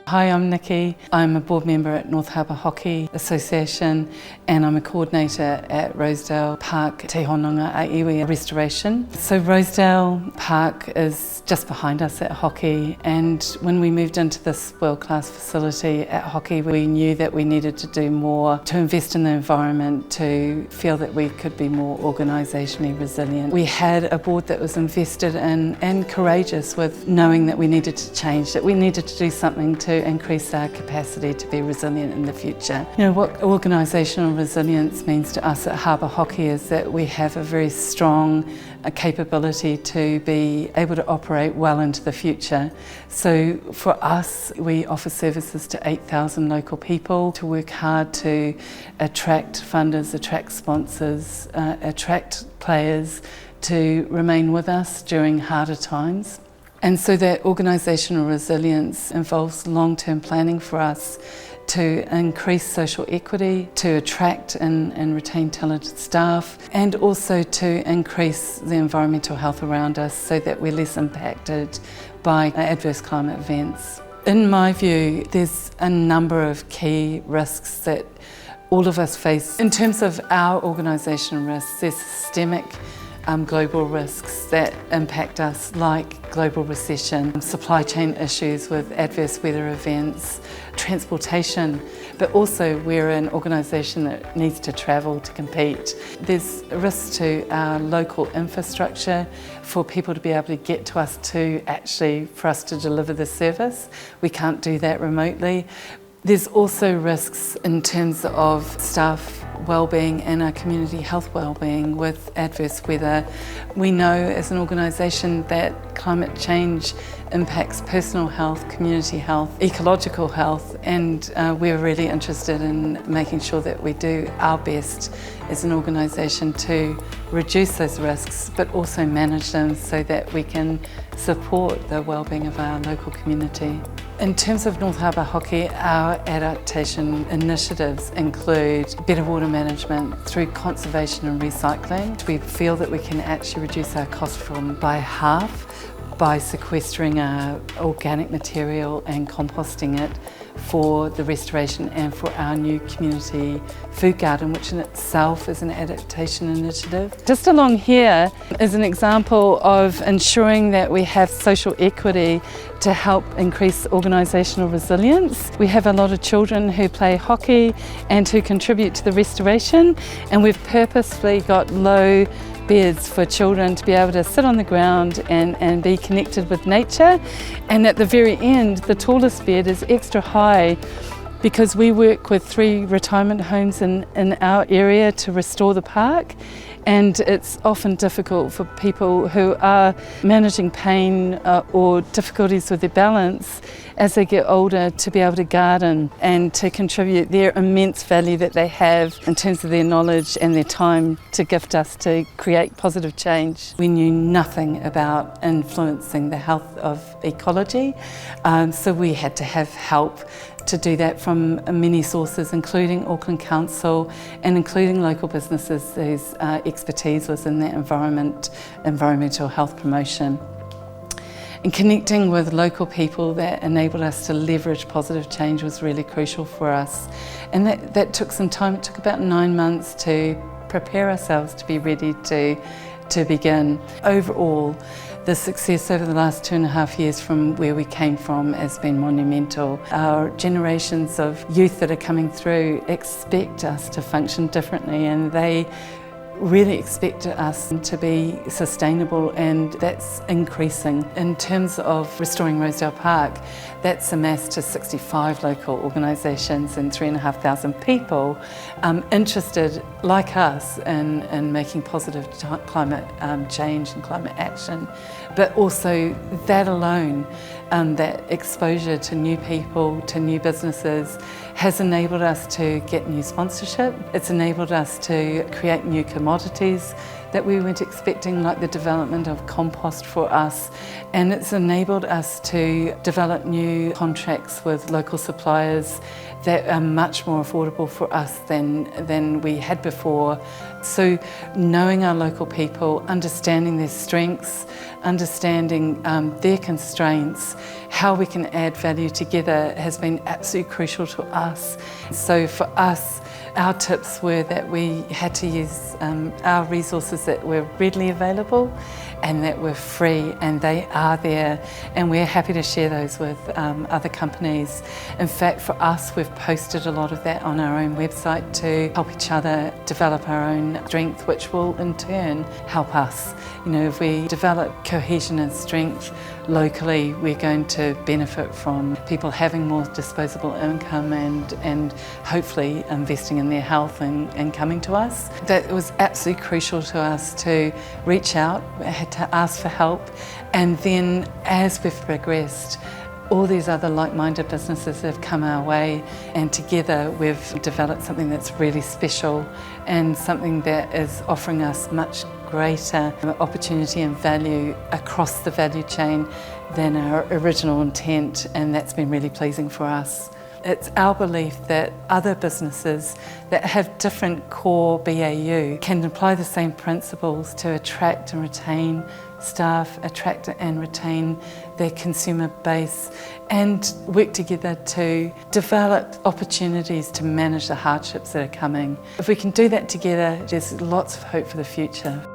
Hi, I'm Nicky. I'm a board member at North Harbour Hockey Association and I'm a coordinator at Rosedale Park Te Hōnonga a iwi restoration. So Rosedale Park is just behind us at Hockey, and when we moved into this world-class facility at Hockey, we knew that we needed to do more to invest in the environment, to feel that we could be more organisationally resilient. We had a board that was invested in and courageous with knowing that we needed to change, that we needed to do something to increase our capacity to be resilient in the future. You know, what organisational resilience means to us at Harbour Hockey is that we have a very strong capability to be able to operate well into the future. So for us, we offer services to 8,000 local people to work hard to attract funders, attract sponsors, attract players to remain with us during harder times. And so that organisational resilience involves long-term planning for us to increase social equity, to attract and retain talented staff, and also to increase the environmental health around us so that we're less impacted by adverse climate events. In my view, there's a number of key risks that all of us face. In terms of our organisation risks, there's systemic global risks that impact us, like global recession, supply chain issues with adverse weather events, transportation, but also we're an organisation that needs to travel to compete. There's risks to our local infrastructure for people to be able to get to us for us to deliver the service. We can't do that remotely. There's also risks in terms of staff wellbeing and our community health wellbeing with adverse weather. We know as an organisation that climate change impacts personal health, community health, ecological health, and we're really interested in making sure that we do our best as an organisation to reduce those risks but also manage them so that we can support the wellbeing of our local community. In terms of North Harbour Hockey, our adaptation initiatives include better water management through conservation and recycling. We feel that we can actually reduce our cost by half by sequestering our organic material and composting it for the restoration and for our new community food garden, which in itself is an adaptation initiative. Just along here is an example of ensuring that we have social equity to help increase organisational resilience. We have a lot of children who play hockey and who contribute to the restoration, and we've purposefully got low beds for children to be able to sit on the ground and be connected with nature. And at the very end, the tallest bed is extra high because we work with 3 retirement homes in our area to restore the park, and it's often difficult for people who are managing pain or difficulties with their balance as they get older to be able to garden and to contribute their immense value that they have in terms of their knowledge and their time to gift us to create positive change. We knew nothing about influencing the health of ecology, so we had to have help to do that from many sources, including Auckland Council and including local businesses whose expertise was in that environmental health promotion. And connecting with local people that enabled us to leverage positive change was really crucial for us. And that took some time. It took about 9 months to prepare ourselves to be ready to begin. Overall, the success over the last 2.5 years from where we came from has been monumental. Our generations of youth that are coming through expect us to function differently, and they really expect us to be sustainable, and that's increasing. In terms of restoring Rosedale Park, that's amassed to 65 local organisations and 3,500 people interested, like us, in making positive climate change and climate action. But also that alone, that exposure to new people, to new businesses, has enabled us to get new sponsorship. It's enabled us to create new commodities that we weren't expecting, like the development of compost for us, and it's enabled us to develop new contracts with local suppliers that are much more affordable for us than we had before. So knowing our local people, understanding their strengths, understanding their constraints, how we can add value together has been absolutely crucial to us. So for us, our tips were that we had to use our resources that were readily available and that were free, and they are there, and we're happy to share those with other companies. In fact, for us, we've posted a lot of that on our own website to help each other develop our own strength, which will in turn help us. You know, if we develop cohesion and strength locally, we're going to benefit from people having more disposable income and hopefully investing in their health and coming to us. That was absolutely crucial to us to reach out, to ask for help, and then as we've progressed, all these other like-minded businesses have come our way, and together we've developed something that's really special and something that is offering us much greater opportunity and value across the value chain than our original intent, and that's been really pleasing for us. It's our belief that other businesses that have different core BAU can apply the same principles to attract and retain staff, attract and retain their consumer base, and work together to develop opportunities to manage the hardships that are coming. If we can do that together, there's lots of hope for the future.